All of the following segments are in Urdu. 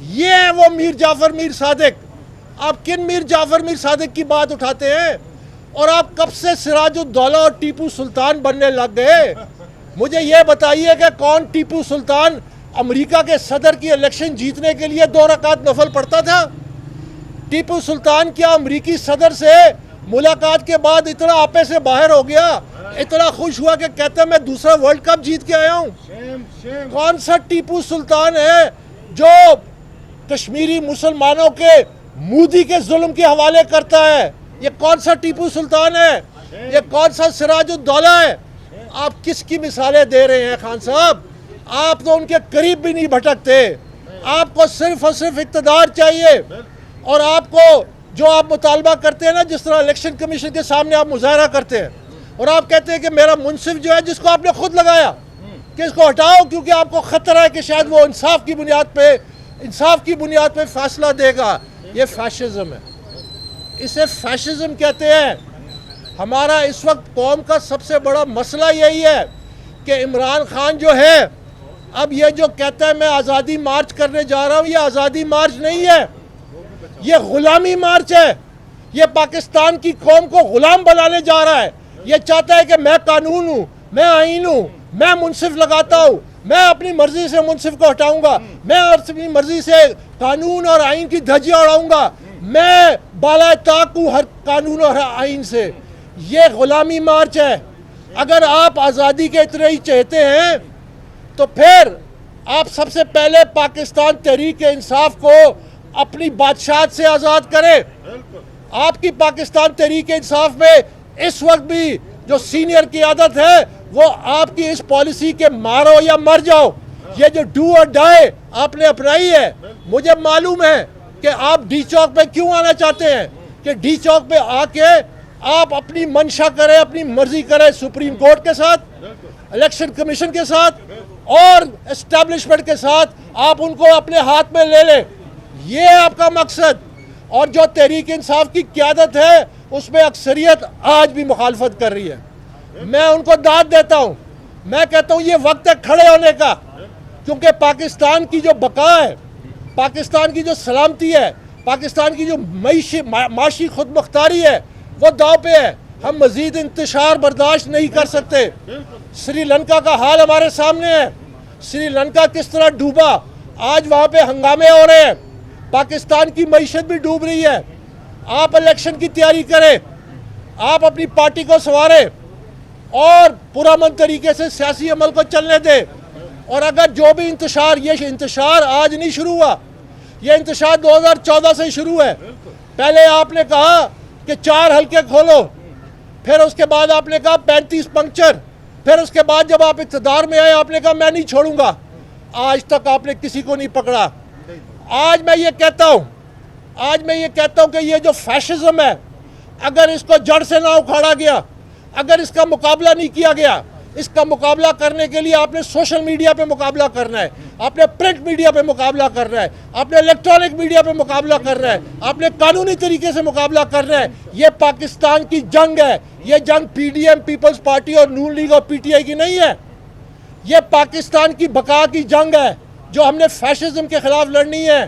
یہ ہے وہ میر جعفر میر صادق. آپ کن میر جعفر میر صادق کی بات اٹھاتے ہیں؟ اور آپ کب سے سراج الدولہ اور ٹیپو سلطان بننے لگ گئے؟ مجھے یہ بتائیے کہ کون ٹیپو سلطان امریکہ کے صدر کی الیکشن جیتنے کے لیے 2 رکعت نفل پڑھتا تھا؟ ٹیپو سلطان کیا امریکی صدر سے ملاقات کے بعد اتنا آپے سے باہر ہو گیا، اتنا خوش ہوا کہ کہتا ہے میں دوسرا ورلڈ کپ جیت کے آیا ہوں؟ کون سا ٹیپو سلطان ہے جو کشمیری مسلمانوں کے مودی کے ظلم کے حوالے کرتا ہے؟ یہ کون سا ٹیپو سلطان ہے؟ یہ کون سا سراج الدولہ ہے؟ آپ کس کی مثالیں دے رہے ہیں خان صاحب؟ آپ تو ان کے قریب بھی نہیں بھٹکتے. آپ کو صرف اور صرف اقتدار چاہیے. اور آپ کو جو آپ مطالبہ کرتے ہیں نا، جس طرح الیکشن کمیشن کے سامنے آپ مظاہرہ کرتے ہیں اور آپ کہتے ہیں کہ میرا منصف جو ہے جس کو آپ نے خود لگایا کہ اس کو ہٹاؤ کیونکہ آپ کو خطرہ ہے کہ شاید وہ انصاف کی بنیاد پہ فیصلہ دے گا. یہ فیشزم ہے، اسے فیشزم کہتے ہیں. ہمارا اس وقت قوم کا سب سے بڑا مسئلہ یہی ہے کہ عمران خان جو ہے اب یہ جو کہتا ہے میں آزادی مارچ کرنے جا رہا ہوں، یہ آزادی مارچ نہیں ہے، یہ غلامی مارچ ہے. یہ پاکستان کی قوم کو غلام بنانے جا رہا ہے. یہ چاہتا ہے کہ میں قانون ہوں، میں آئین ہوں، میں منصف لگاتا ہوں، میں اپنی مرضی سے منصف کو ہٹاؤں گا، میں اپنی مرضی سے قانون اور آئین کی دھجیاں اڑاؤں گا، میں بالائے طاق ہوں ہر قانون اور آئین سے. یہ غلامی مارچ ہے. اگر آپ آزادی کے اتنے ہی چاہتے ہیں تو پھر آپ سب سے پہلے پاکستان تحریک انصاف کو اپنی بادشاہت سے آزاد کریں. آپ کی پاکستان تحریک انصاف میں اس وقت بھی جو سینئر قیادت ہے وہ آپ کی اس پالیسی کے مارو یا مر جاؤ، یہ جو ڈو اور ڈائی آپ نے اپنائی ہے. مجھے معلوم ہے کہ آپ ڈی چوک پہ کیوں آنا چاہتے ہیں، کہ ڈی چوک پہ آ کے آپ اپنی منشا کریں، اپنی مرضی کریں سپریم کورٹ کے ساتھ، الیکشن کمیشن کے ساتھ اور اسٹیبلشمنٹ کے ساتھ، آپ ان کو اپنے ہاتھ میں لے لیں. یہ آپ کا مقصد. اور جو تحریک انصاف کی قیادت ہے اس میں اکثریت آج بھی مخالفت کر رہی ہے. میں ان کو داد دیتا ہوں. میں کہتا ہوں یہ وقت ہے کھڑے ہونے کا، کیونکہ پاکستان کی جو بقا ہے، پاکستان کی جو سلامتی ہے، پاکستان کی جو معاشی خود مختاری ہے وہ داؤ پہ ہے. ہم مزید انتشار برداشت نہیں کر سکتے. سری لنکا کا حال ہمارے سامنے ہے. سری لنکا کس طرح ڈوبا، آج وہاں پہ ہنگامے ہو رہے ہیں. پاکستان کی معیشت بھی ڈوب رہی ہے. آپ الیکشن کی تیاری کریں، آپ اپنی پارٹی کو سنواریں اور پرامن طریقے سے سیاسی عمل کو چلنے دیں. اور اگر جو بھی انتشار، یہ انتشار آج نہیں شروع ہوا، یہ انتشار 2014 سے شروع ہے. پہلے آپ نے کہا کہ 4 حلقے کھولو، پھر اس کے بعد آپ نے کہا 35 پنکچر، پھر اس کے بعد جب آپ اقتدار میں آئے آپ نے کہا میں نہیں چھوڑوں گا. آج تک آپ نے کسی کو نہیں پکڑا. آج میں یہ کہتا ہوں کہ یہ جو فیشزم ہے، اگر اس کو جڑ سے نہ اکھاڑا گیا، اگر اس کا مقابلہ نہیں کیا گیا، اس کا مقابلہ کرنے کے لیے آپ نے سوشل میڈیا پہ مقابلہ کرنا ہے، آپ نے پرنٹ میڈیا پہ مقابلہ کرنا ہے، آپ نے الیکٹرانک میڈیا پہ مقابلہ کرنا ہے، آپ نے قانونی طریقے سے مقابلہ کرنا ہے. یہ پاکستان کی جنگ ہے. یہ جنگ P D M Peoples Party اور نون لیگ اور پی ٹی آئی کی نہیں ہے. یہ پاکستان کی بقا کی جنگ ہے جو ہم نے فیشزم کے خلاف لڑنی ہے.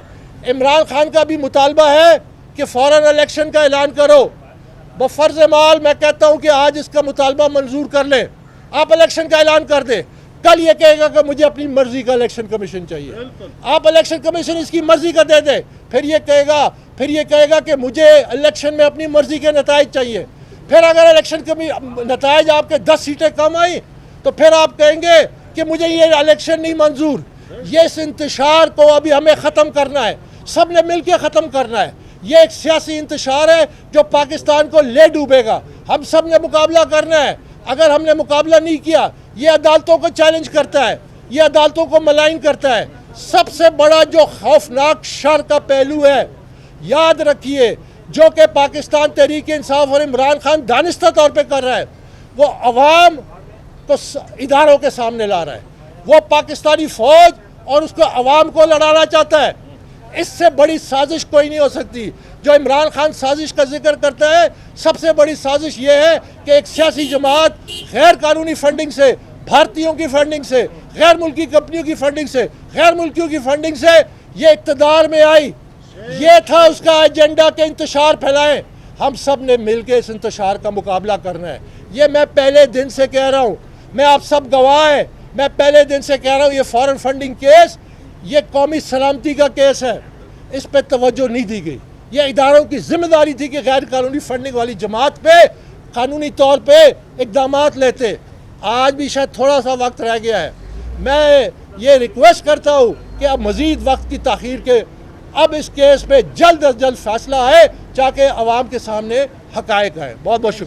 عمران خان کا بھی مطالبہ ہے کہ فوراً الیکشن کا اعلان کرو. بفرض مال میں کہتا ہوں کہ آج اس کا مطالبہ منظور کر لیں، آپ الیکشن کا اعلان کر دیں. کل یہ کہے گا کہ مجھے اپنی مرضی کا الیکشن کمیشن چاہیے، آپ الیکشن کمیشن اس کی مرضی کا دے دیں. پھر یہ کہے گا کہ مجھے الیکشن میں اپنی مرضی کے نتائج چاہیے. پھر اگر الیکشن کے نتائج آپ کے 10 سیٹیں کم آئیں تو پھر آپ کہیں گے کہ مجھے یہ الیکشن نہیں منظور. یہ اس انتشار کو ابھی ہمیں ختم کرنا ہے، سب نے مل کے ختم کرنا ہے. یہ ایک سیاسی انتشار ہے جو پاکستان کو لے ڈوبے گا. ہم سب نے مقابلہ کرنا ہے. اگر ہم نے مقابلہ نہیں کیا، یہ عدالتوں کو چیلنج کرتا ہے، یہ عدالتوں کو ملائن کرتا ہے. سب سے بڑا جو خوفناک شر کا پہلو ہے، یاد رکھیے، جو کہ پاکستان تحریک انصاف اور عمران خان دانستہ طور پہ کر رہا ہے، وہ عوام کو اداروں کے سامنے لا رہا ہے. وہ پاکستانی فوج اور اس کو عوام کو لڑانا چاہتا ہے. اس سے بڑی سازش کوئی نہیں ہو سکتی. جو عمران خان سازش کا ذکر کرتا ہے، سب سے بڑی سازش یہ ہے کہ ایک سیاسی جماعت غیر قانونی فنڈنگ سے، بھارتیوں کی فنڈنگ سے، غیر ملکی کمپنیوں کی فنڈنگ سے، غیر ملکیوں کی فنڈنگ سے یہ اقتدار میں آئی، یہ تھا اس کا ایجنڈا کہ انتشار پھیلائیں. ہم سب نے مل کے اس انتشار کا مقابلہ کرنا ہے. یہ میں پہلے دن سے کہہ رہا ہوں، میں آپ سب گواہ ہیں، میں پہلے دن سے کہہ رہا ہوں یہ فارن فنڈنگ کیس یہ قومی سلامتی کا کیس ہے، اس پہ توجہ نہیں دی گئی. یہ اداروں کی ذمہ داری تھی کہ غیر قانونی فنڈنگ والی جماعت پہ قانونی طور پہ اقدامات لیتے. آج بھی شاید تھوڑا سا وقت رہ گیا ہے. میں یہ ریکویسٹ کرتا ہوں کہ اب مزید وقت کی تاخیر کے اب اس کیس پہ جلد از جلد فیصلہ آئے تاکہ عوام کے سامنے حقائق آئے. بہت بہت شکریہ.